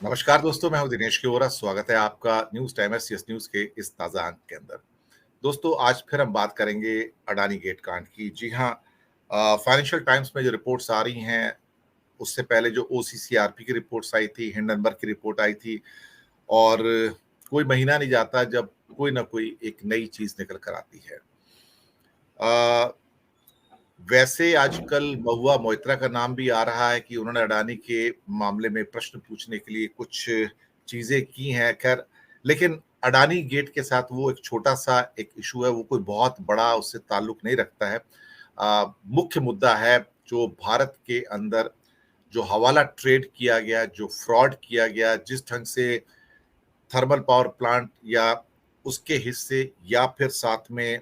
नमस्कार दोस्तों, मैं हूं दिनेश किओरा। स्वागत है आपका न्यूज टाइम एससीएस न्यूज के इस ताजा अंक के अंदर। दोस्तों, आज फिर हम बात करेंगे अडानी गेट कांड की। जी हां, फाइनेंशियल टाइम्स में जो रिपोर्ट्स आ रही हैं, उससे पहले जो ओसीसीआरपी की रिपोर्ट्स आई थी, हिंडनबर्ग की रिपोर्ट आई थी, और कोई महीना नहीं जाता जब कोई ना कोई एक नई चीज निकल कर आती है। अ, वैसे आजकल महुआ मोइत्रा का नाम भी आ रहा है कि उन्होंने अडानी के मामले में प्रश्न पूछने के लिए कुछ चीजें की हैं। खैर, लेकिन अडानी गेट के साथ वो एक छोटा सा एक इशू है, वो कोई बहुत बड़ा उससे ताल्लुक नहीं रखता है। मुख्य मुद्दा है जो भारत के अंदर जो हवाला ट्रेड किया गया, जो फ्रॉड किया गया, जिस ढंग से थर्मल पावर प्लांट या उसके हिस्से या फिर साथ में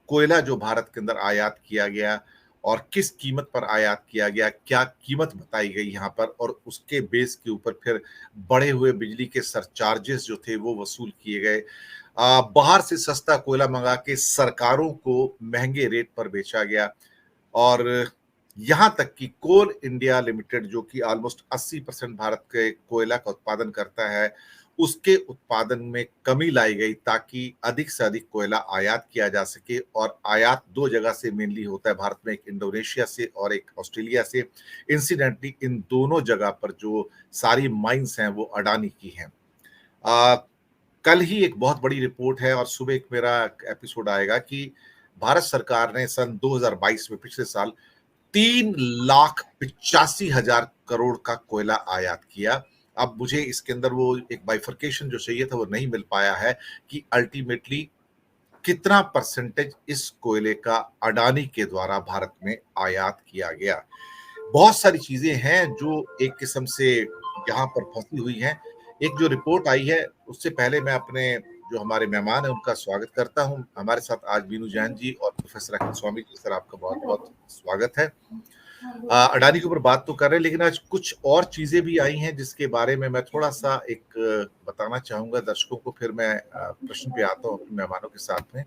कोयला जो भारत के अंदर आयात किया गया और किस कीमत पर आयात किया गया, क्या कीमत बताई गई यहाँ पर, और उसके बेस के ऊपर फिर बढ़े हुए बिजली के सरचार्जेस जो थे वो वसूल किए गए। बाहर से सस्ता कोयला मंगा के सरकारों को महंगे रेट पर बेचा गया, और यहाँ तक कि कोल इंडिया लिमिटेड जो कि ऑलमोस्ट 80% भारत के कोयला का उत्पादन करता है, उसके उत्पादन में कमी लाई गई ताकि अधिक से अधिक कोयला आयात किया जा सके। और आयात दो जगह से मेनली होता है भारत में, एक इंडोनेशिया से और एक ऑस्ट्रेलिया से। इंसिडेंटली इन दोनों जगह पर जो सारी माइंस हैं वो अडानी की हैं। आ, कल ही एक बहुत बड़ी रिपोर्ट है और सुबह एक मेरा एपिसोड आएगा कि भारत सरकार ने सन 2022 में, पिछले साल, 3,85,000 करोड़ का कोयला आयात किया। अब मुझे इसके अंदर वो एक बाइफरकेशन जो चाहिए था वो नहीं मिल पाया है कि अल्टीमेटली कितना परसेंटेज इस कोयले का अडानी के द्वारा भारत में आयात किया गया। बहुत सारी चीजें हैं जो एक किस्म से यहाँ पर फंसी हुई हैं। एक जो रिपोर्ट आई है, उससे पहले मैं अपने जो हमारे मेहमान हैं उनका स्वागत करता हूं। हमारे साथ आज बीनू जैन जी और प्रोफेसर अखिल स्वामी जी। सर, आपका बहुत बहुत स्वागत है। अडानी के ऊपर बात तो कर रहे हैं, लेकिन आज कुछ और चीजें भी आई हैं जिसके बारे में मैं थोड़ा सा एक बताना चाहूंगा दर्शकों को, फिर मैं प्रश्न पे आता हूँ अपने मेहमानों के साथ में।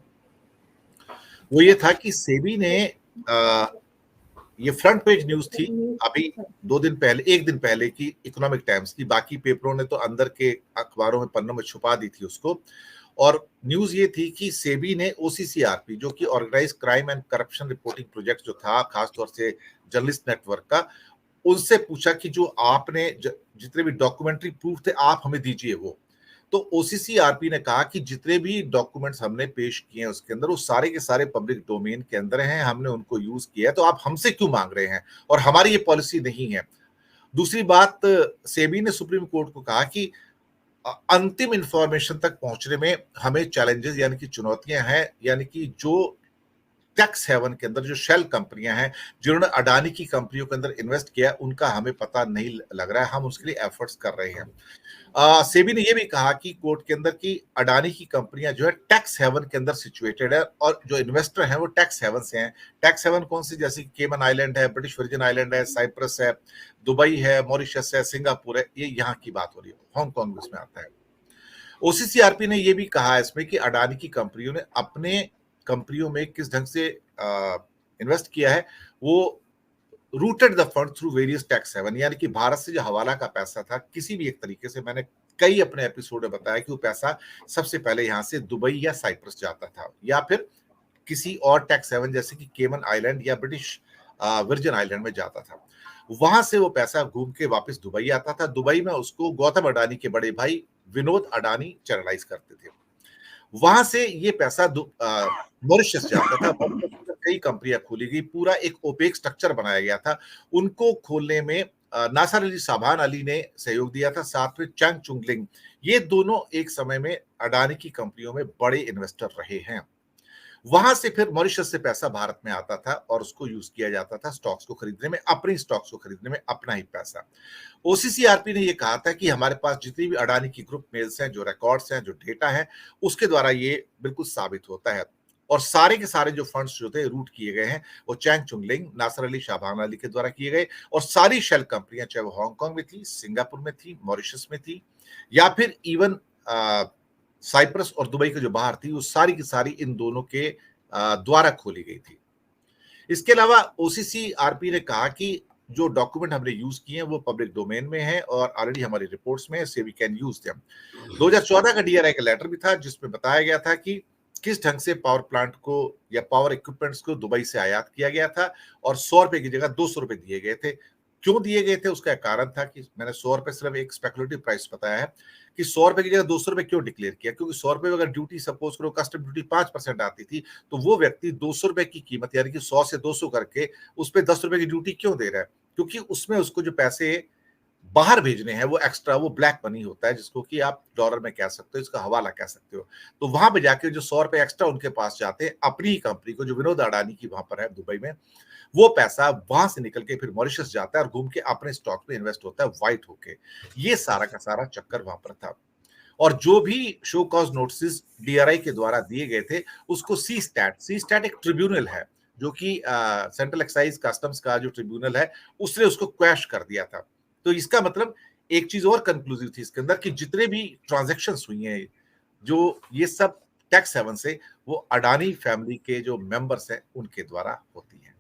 वो ये था कि सेबी ने ये फ्रंट पेज न्यूज थी अभी 2 दिन पहले, एक दिन पहले की, इकोनॉमिक टाइम्स की। बाकी पेपरों ने तो अंदर के अखबारों में पन्नों में छुपा दी थी उसको। और न्यूज ये थी कि सेबी ने ओसीसीआरपी, जो कि organize crime and corruption reporting project जो था, खासतौर से जर्नलिस्ट नेटवर्क का, उनसे पूछा कि जो आपने जितने भी डॉक्यूमेंट्री प्रूफ थे आप हमें दीजिए वो। तो ओसीसीआरपी ने कहा कि जितने भी डॉक्यूमेंट्स हमने पेश किए हैं उसके अंदर, वो सारे के सारे पब्लिक डोमेन के अंदर हैं, हमने उनको यूज किया है, तो आप हमसे क्यों मांग रहे हैं, और हमारी ये पॉलिसी नहीं है। दूसरी बात, सेबी ने सुप्रीम कोर्ट को कहा कि अंतिम इंफॉर्मेशन तक पहुंचने में हमें चैलेंजेस यानी कि चुनौतियां हैं, यानी कि जो टैक्स हेवन के अंदर जो शेल कंपनियां हैं जिन्होंने अडानी की कंपनियों के अंदर इन्वेस्ट किया, उनका हमें पता नहीं लग रहा है, हम उसके लिए एफर्ट्स कर रहे हैं। सेबी ने यह भी कहा कि कोर्ट के अंदर की अडानी की कंपनियां जो है टैक्स हेवन के अंदर सिचुएटेड है, और जो इन्वेस्टर हैं वो टैक्स हेवन से हैं। टैक्स हेवन कौन सी? जैसे केमन आइलैंड है, ब्रिटिश वर्जिन आइलैंड है, साइप्रस है, दुबई है, मॉरिशस है, सिंगापुर है, ये यहाँ की बात हो रही है। हांगकांग इसमें आता है। ओसीसीआरपी ने यह भी कहा इसमें कि अडानी की कंपनियों ने अपने कंपनियों में किस ढंग से इन्वेस्ट किया है, वो routed the fund through various tax haven, यानी कि भारत से जो हवाला का पैसा था किसी भी एक तरीके से, मैंने कई अपने एपिसोड में बताया कि वो पैसा सबसे पहले यहां से दुबई या साइप्रस जाता था, या फिर किसी और टैक्स हेवन जैसे कि केमन आइलैंड या ब्रिटिश वर्जिन आइलैंड में जाता था। वहां से वो पैसा घूम के वापस दुबई आता था। दुबई में उसको गौतम अडानी के बड़े भाई विनोद अडानी चैनलाइज करते थे। वहां से ये पैसा मॉरिशस जाता था। मॉरिशस में कई कंपनियां खोली गई, पूरा एक ओपेक स्ट्रक्चर बनाया गया था। उनको खोलने में नासर अली शाबान अली ने सहयोग दिया था, साथ में चैंग चुंगलिंग। ये दोनों एक समय में अडानी की कंपनियों में बड़े इन्वेस्टर रहे हैं। वहां से फिर मॉरिशस से पैसा भारत में आता था और उसको यूज किया जाता था स्टॉक्स को खरीदने में, अपनी स्टॉक्स को खरीदने में, अपना ही पैसा। ओसीसीआरपी ने यह कहा था कि हमारे पास जितनी भी अडानी की ग्रुप मेल्स हैं, जो रिकॉर्ड्स हैं, जो डेटा है, उसके द्वारा ये बिल्कुल साबित होता है। और सारे के सारे जो फंड्स जो थे रूट किए गए हैं, वो चैंग चुंगलिंग, नासर अली शाबान अली के द्वारा किए गए। और सारी शेल कंपनियां, चाहे वो हांगकांग में थी, सिंगापुर में थी, मॉरिशस में थी, या फिर इवन साइप्रस और दुबई के जो बाहर थी, वो सारी की सारी इन दोनों के द्वारा खोली गई थी। इसके अलावा ओसीसीआरपी ने कहा कि जो डॉक्यूमेंट हमने यूज किए हैं वो पब्लिक डोमेन में है और ऑलरेडी हमारी रिपोर्ट्स में है, से वी कैन यूज देम। 2014 का डीआरआई का लेटर भी था जिसमें बताया गया था कि किस ढंग से पावर प्लांट को या पावर इक्विपमेंट्स को दुबई से आयात किया गया था और 100 रुपए की जगह 200 रुपए दिए गए थे। क्यों दिए गए थे उसका एक कारण था कि मैंने 100 रुपए सिर्फ एक स्पेकुलेटिव प्राइस बताया है कि 100 रुपए की जगह 200 रुपए क्यों डिक्लेयर किया, क्योंकि 100 रुपए अगर ड्यूटी सपोज करो कस्टम ड्यूटी 5% आती थी तो वो व्यक्ति 200 रुपए की कीमत यानी कि 100 से 200 करके उस पर 10 रुपए की ड्यूटी क्यों दे रहा है, क्योंकि उसमें उसको जो पैसे बाहर भेजने हैं वो एक्स्ट्रा वो ब्लैक मनी होता है जिसको कि आप डॉलर में कह सकते हो, इसका हवाला कह सकते हो। तो वहां पे जाके जो 100 रुपए एक्स्ट्रा उनके पास जाते हैं अपनी ही कंपनी को जो विनोद अडानी की वहां पर है दुबई में, वो पैसा वहां से निकल के फिर मॉरिशस जाता है और घूम के अपने स्टॉक में इन्वेस्ट होता है व्हाइट होके। ये सारा का सारा चक्कर वहां पर था। और जो भी शो कॉज नोटिस डीआरआई के द्वारा दिए गए थे उसको सी स्टैट एक ट्रिब्यूनल है जो कि सेंट्रल एक्साइज कस्टम्स का जो ट्रिब्यूनल है उसने उसको क्वैश कर दिया था। तो इसका मतलब एक चीज और कंक्लूसिव थी इसके अंदर कि जितने भी ट्रांजैक्शंस हुई हैं जो ये सब टैक्स हेवन से वो अडानी फैमिली के जो मेंबर्स हैं उनके द्वारा होती हैं।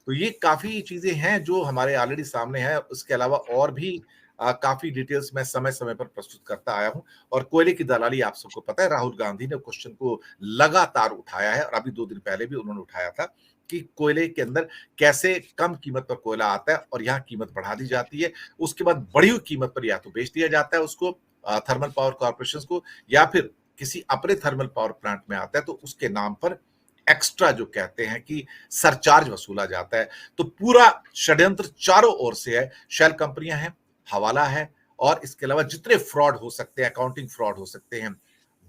तो ये काफी चीजें हैं जो हमारे ऑलरेडी सामने हैं। उसके अलावा और भी काफी डिटेल्स मैं समय समय पर प्रस्तुत करता आया हूं। और कोयले की दलाली आप सबको पता है, राहुल गांधी ने क्वेश्चन को लगातार उठाया है और अभी 2 दिन पहले भी उन्होंने उठाया था कि कोयले के अंदर कैसे कम कीमत पर कोयला आता है और यहाँ कीमत बढ़ा दी जाती है, उसके बाद बढ़ी हुई कीमत पर या तो बेच दिया जाता है उसको थर्मल पावर कॉर्पोरेशन को, या फिर किसी अपने थर्मल पावर प्लांट में आता है तो उसके नाम पर एक्स्ट्रा जो कहते हैं कि सरचार्ज वसूला जाता है। तो पूरा षड्यंत्र चारों ओर से है, शेल कंपनियां हैं, हवाला है और इसके अलावा जितने फ्रॉड हो सकते हैं, अकाउंटिंग फ्रॉड हो सकते हैं,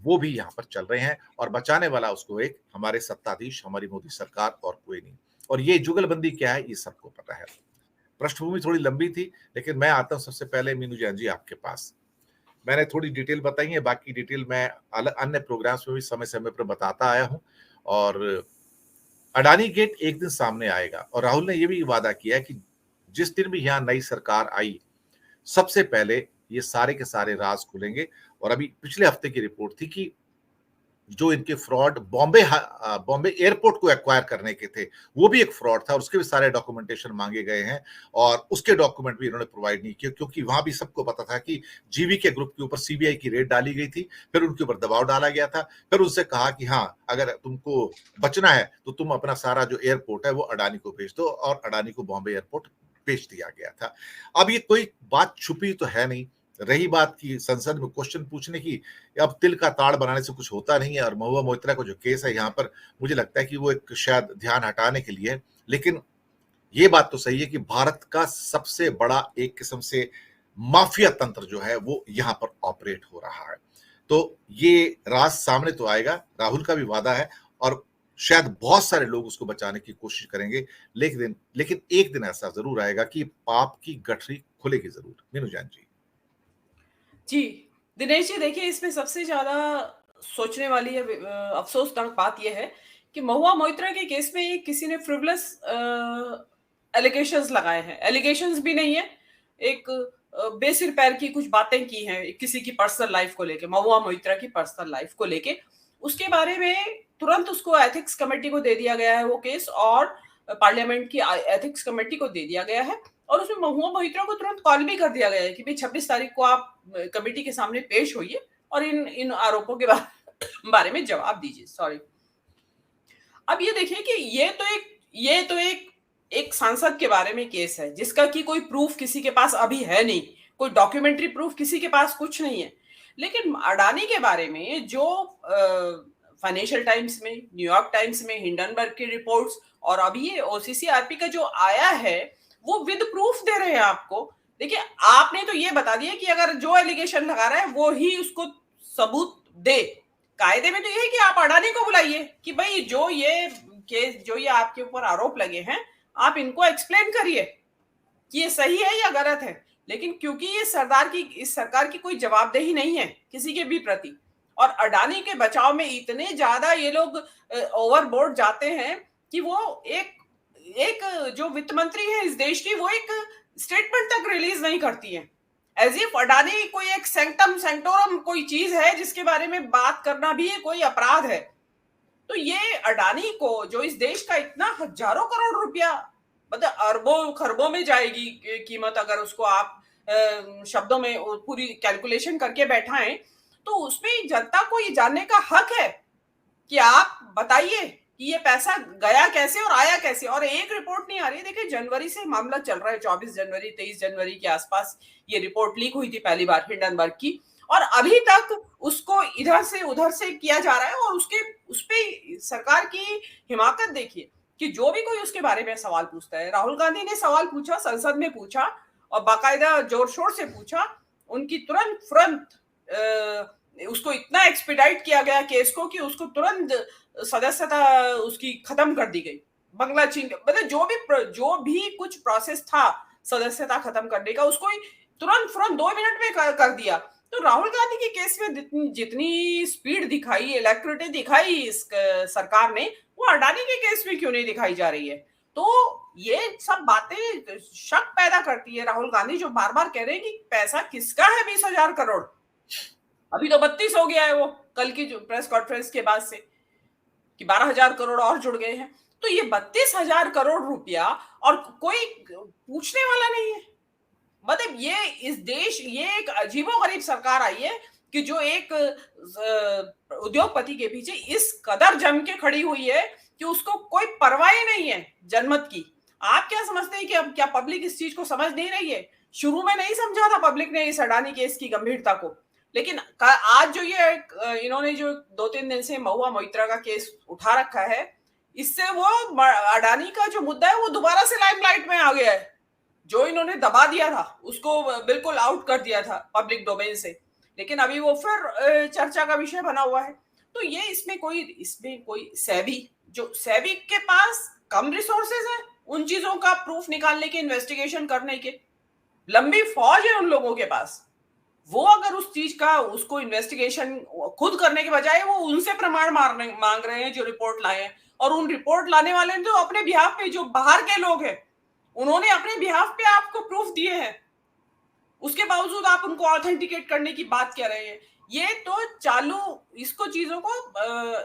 वो भी यहाँ पर चल रहे हैं और बचाने वाला उसको एक हमारे सत्ताधीश, हमारी मोदी सरकार और कोई नहीं। और ये जुगलबंदी क्या है ये सबको पता है। पृष्ठभूमि थोड़ी लंबी थी लेकिन मैं आता हूं सबसे पहले मीनू जैन जी आपके पास। मैंने थोड़ी डिटेल बताई है, बाकी डिटेल मैं अन्य प्रोग्राम्स में भी समय समय पर बताता आया हूं। और अडानी गेट एक दिन सामने आएगा और राहुल ने यह भी वादा किया है कि जिस दिन भी यहाँ नई सरकार आई सबसे पहले ये सारे के सारे राज खुलेंगे। और अभी पिछले हफ्ते की रिपोर्ट थी कि जो इनके फ्रॉड बॉम्बे एयरपोर्ट को एक्वायर करने के थे वो भी एक फ्रॉड था और उसके भी सारे डॉक्यूमेंटेशन मांगे गए हैं और उसके डॉक्यूमेंट भी इन्होंने प्रोवाइड नहीं किए, क्योंकि वहां भी सबको पता था कि जीवी के ग्रुप के ऊपर सीबीआई की रेड डाली गई थी, फिर उनके ऊपर दबाव डाला गया था, फिर उनसे कहा कि हाँ अगर तुमको बचना है तो तुम अपना सारा जो एयरपोर्ट है वो अडानी को भेज दो और अडानी को बॉम्बे एयरपोर्ट भेज दिया गया था। अब ये कोई बात छुपी तो है नहीं। रही बात की संसद में क्वेश्चन पूछने की, अब तिल का ताड़ बनाने से कुछ होता नहीं है और महुआ मोइत्रा को जो केस है यहाँ पर मुझे लगता है कि वो एक शायद ध्यान हटाने के लिए है। लेकिन ये बात तो सही है कि भारत का सबसे बड़ा एक किस्म से माफिया तंत्र जो है वो यहाँ पर ऑपरेट हो रहा है। तो ये राज सामने तो आएगा, राहुल का भी वादा है और शायद बहुत सारे लोग उसको बचाने की कोशिश करेंगे, लेकिन एक दिन ऐसा जरूर आएगा कि पाप की गठरी खुलेगी जरूर। मीनू जान जी। जी, दिनेश जी देखिए इसमें सबसे ज़्यादा सोचने वाली या अफ़सोसनाक बात ये है कि महुआ मोइत्रा के केस में ये किसी ने फ्रिवलेस एलिगेशंस लगाए हैं। एलिगेशंस भी नहीं है, एक बेसिर पैर की कुछ बातें की हैं किसी की पर्सनल लाइफ को लेके, महुआ मोइत्रा की पर्सनल लाइफ को लेके। उसके बारे में तुरंत उसको एथिक्स कमेटी को दे दिया गया है वो केस और पार्लियामेंट की एथिक्स कमेटी को दे दिया गया है और उसमें महुआ मोइत्रा को तुरंत कॉल भी कर दिया गया है कि भाई 26 तारीख को आप कमेटी के सामने पेश होइए और इन इन आरोपों के बारे में जवाब दीजिए। सॉरी। अब ये देखिए कि ये तो एक एक सांसद के बारे में केस है जिसका कि कोई प्रूफ किसी के पास अभी है नहीं, कोई डॉक्यूमेंट्री प्रूफ किसी के पास कुछ नहीं है। लेकिन अडानी के बारे में जो फाइनेंशियल टाइम्स में, न्यूयॉर्क टाइम्स में, हिंडनबर्ग की रिपोर्ट्स और अभी ये ओसीसीआरपी का जो आया है वो विद प्रूफ दे रहे हैं आपको। देखिए आपने तो ये बता दिया कि अगर जो एलिगेशन लगा रहा है वो ही उसको सबूत दे। कायदे में तो ये है कि आप अडानी को बुलाइए कि भाई जो ये केस, जो ये आपके ऊपर आरोप लगे हैं, आप इनको एक्सप्लेन करिए कि ये सही है या गलत है। लेकिन क्योंकि ये इस सरकार की कोई जवाबदेही नहीं है किसी के भी प्रति और अडानी के बचाव में इतने ज्यादा ये लोग ओवरबोर्ड जाते हैं कि वो एक एक जो वित्त मंत्री है इस देश की वो एक स्टेटमेंट तक रिलीज नहीं करती है। एज इफ अडानी कोई एक सेंक्टम सेंटोरम कोई चीज है जिसके बारे में बात करना भी कोई अपराध है। तो ये अडानी को जो इस देश का इतना हजारों करोड़ रुपया मतलब अरबों खरबों में जाएगी कीमत, अगर उसको आप शब्दों में पूरी कैलकुलेशन करके बैठाएं, तो उसमें जनता को ये जानने का हक है कि आप बताइए कि ये पैसा गया कैसे और आया कैसे। और एक रिपोर्ट नहीं आ रही। देखिए, जनवरी से मामला चल रहा है, 24 जनवरी 23 जनवरी के आसपास ये रिपोर्ट लीक हुई थी पहली बार हिंडनबर्ग की, और अभी तक उसको इधर से उधर से किया जा रहा है। और उसके उस पे सरकार की हिमाकत देखिए कि जो भी कोई उसके बारे में सवाल पूछता है, राहुल गांधी ने सवाल पूछा, संसद में पूछा और बाकायदा जोर शोर से पूछा, उनकी तुरंत तुरंत उसको इतना एक्सपीडाइट किया गया केस को कि उसको तुरंत सदस्यता उसकी खत्म कर दी गई, बंगला चीन। मतलब जो भी कुछ प्रोसेस था सदस्यता खत्म करने का, उसको तुरंत तुरंत 2 मिनट में कर दिया। तो राहुल गांधी के केस में जितनी स्पीड दिखाई, इलेक्ट्रिसिटी दिखाई इस सरकार ने, वो अडानी के केस में क्यों नहीं दिखाई जा रही है? तो ये सब बातें शक पैदा करती है। राहुल गांधी जो बार बार कह रहे हैं कि पैसा किसका है 20,000 करोड़, अभी तो 32 हो गया है वो कल की जो प्रेस कॉन्फ्रेंस के बाद से, कि 12,000 करोड़ और जुड़ गए हैं। तो ये 32,000 करोड़ रुपया और कोई पूछने वाला नहीं है। मतलब ये इस देश, ये एक अजीबोगरीब सरकार आई है कि जो एक उद्योगपति के पीछे इस कदर जम के खड़ी हुई है कि उसको कोई परवाह नहीं है जनमत की। आप क्या समझते हैं कि अब क्या पब्लिक इस चीज को समझ नहीं रही है? शुरू में नहीं समझा था पब्लिक ने इस अडानी केस की गंभीरता को, लेकिन आज जो ये इन्होंने जो 2-3 दिन से महुआ मोइत्रा का केस उठा रखा है, इससे वो अडानी का जो मुद्दा है वो दोबारा से लाइमलाइट में आ गया है। जो इन्होंने दबा दिया था उसको बिल्कुल आउट कर दिया था पब्लिक डोमेन से, लेकिन अभी वो फिर चर्चा का विषय बना हुआ है। तो ये इसमें कोई सेबी के पास कम रिसोर्सेज है उन चीजों का प्रूफ निकालने के, इन्वेस्टिगेशन करने के, लंबी फौज है उन लोगों के पास। वो अगर उस चीज का उसको इन्वेस्टिगेशन खुद करने के बजाय वो उनसे प्रमाण मांग रहे हैं जो रिपोर्ट लाए हैं, और उन रिपोर्ट लाने वाले ने तो अपने बिहाफ पे, जो बाहर के लोग हैं उन्होंने अपने बिहाफ पे आपको प्रूफ दिए हैं, उसके बावजूद आप उनको ऑथेंटिकेट करने की बात कर रहे हैं। ये तो चालू इसको चीजों को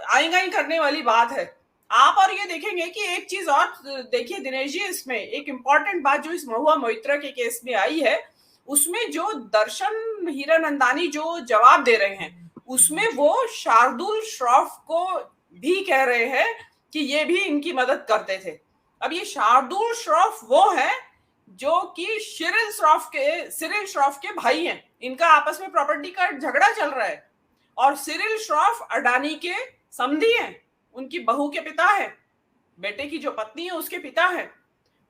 आई गई करने वाली बात है। आप और ये देखेंगे कि एक चीज और देखिए दिनेश जी, इसमें एक इंपॉर्टेंट बात जो इस महुआ मोइत्रा के केस में आई है, उसमें जो दर्शन हीरानंदानी जो जवाब दे रहे हैं, उसमें वो शार्दुल श्रॉफ को भी कह रहे हैं कि ये भी इनकी मदद करते थे। अब ये शार्दुल श्रॉफ वो है जो कि सिरिल श्रॉफ के भाई हैं। इनका आपस में प्रॉपर्टी का झगड़ा चल रहा है, और सिरिल श्रॉफ अडानी के समधी हैं, उनकी बहू के पिता है, बेटे की जो पत्नी है उसके पिता है।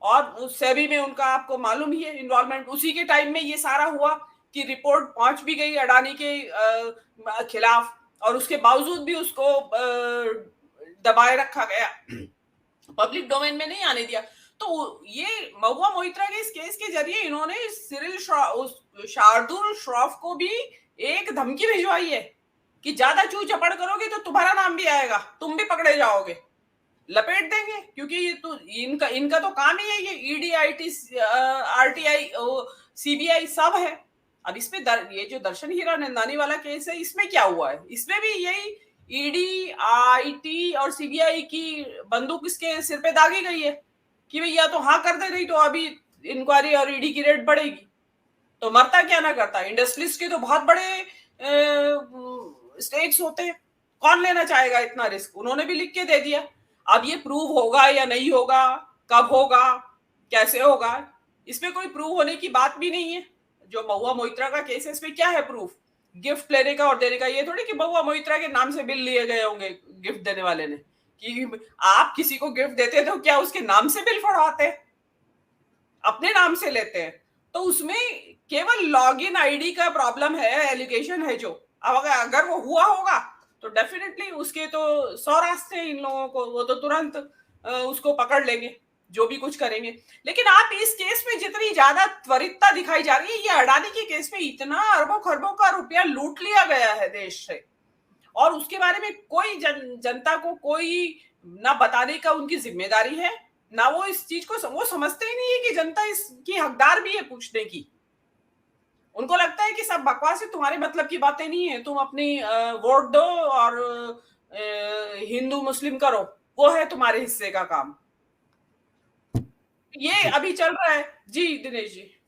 और उस सेबी में उनका आपको मालूम ही है इन्वॉल्वमेंट। उसी के टाइम में ये सारा हुआ कि रिपोर्ट पहुंच भी गई अडानी के खिलाफ, और उसके बावजूद भी उसको दबाए रखा गया, पब्लिक डोमेन में नहीं आने दिया। तो ये महुआ मोइत्रा के इस केस के जरिए इन्होंने शार्दुल श्रॉफ को भी एक धमकी भिजवाई है कि ज्यादा चू चपड़ करोगे तो तुम्हारा नाम भी आएगा, तुम भी पकड़े जाओगे, लपेट देंगे। क्योंकि ये तो इनका तो काम ही है, ये ईडी आरटीआई सीबीआई सब है। अब इसमें ये जो दर्शन हीरानंदानी वाला केस है, इसमें क्या हुआ है? इसमें भी यही ईडी आईटी और सीबीआई की बंदूक इसके सिर पे दागी गई है कि भैया तो हाँ कर दे, नहीं तो अभी इंक्वायरी और ईडी की रेट बढ़ेगी। तो मरता क्या ना करता, इंडस्ट्रीज के तो बहुत बड़े स्टेक्स होते हैं, कौन लेना चाहेगा इतना रिस्क? उन्होंने भी लिख के दे दिया। अब ये प्रूव होगा या नहीं होगा, कब होगा, कैसे होगा, इसमें कोई प्रूव होने की बात भी नहीं है। जो महुआ मोइत्रा का केस है, इसमें क्या है प्रूफ? गिफ्ट लेने का और देने का। ये थोड़ी कि महुआ मोइत्रा के नाम से बिल लिए गए होंगे गिफ्ट देने वाले ने, कि आप किसी को गिफ्ट देते तो क्या उसके नाम से बिल फड़वाते हैं? अपने नाम से लेते हैं। तो उसमें केवल लॉगिन आईडी का प्रॉब्लम है, एलिगेशन है जो। अब अगर वो हुआ होगा तो डेफिनेटली उसके तो 100 रास्ते हैं इन लोगों को, वो तो तुरंत उसको पकड़ लेंगे, जो भी कुछ करेंगे। लेकिन आप इस केस में जितनी ज्यादा त्वरितता दिखाई जा रही है, ये अडानी के केस में इतना अरबों खरबों का रुपया लूट लिया गया है देश से, और उसके बारे में कोई जनता को कोई ना बताने का उनकी जिम्मेदारी है, ना वो इस चीज को वो समझते ही नहीं है कि जनता इसकी हकदार भी है पूछने की। उनको लगता है कि सब बकवास है, तुम्हारे मतलब की बातें नहीं है, तुम अपनी वोट दो और हिंदू मुस्लिम करो, वो है तुम्हारे हिस्से का काम। ये जी। अभी चल रहा है। जी, दिनेश जी।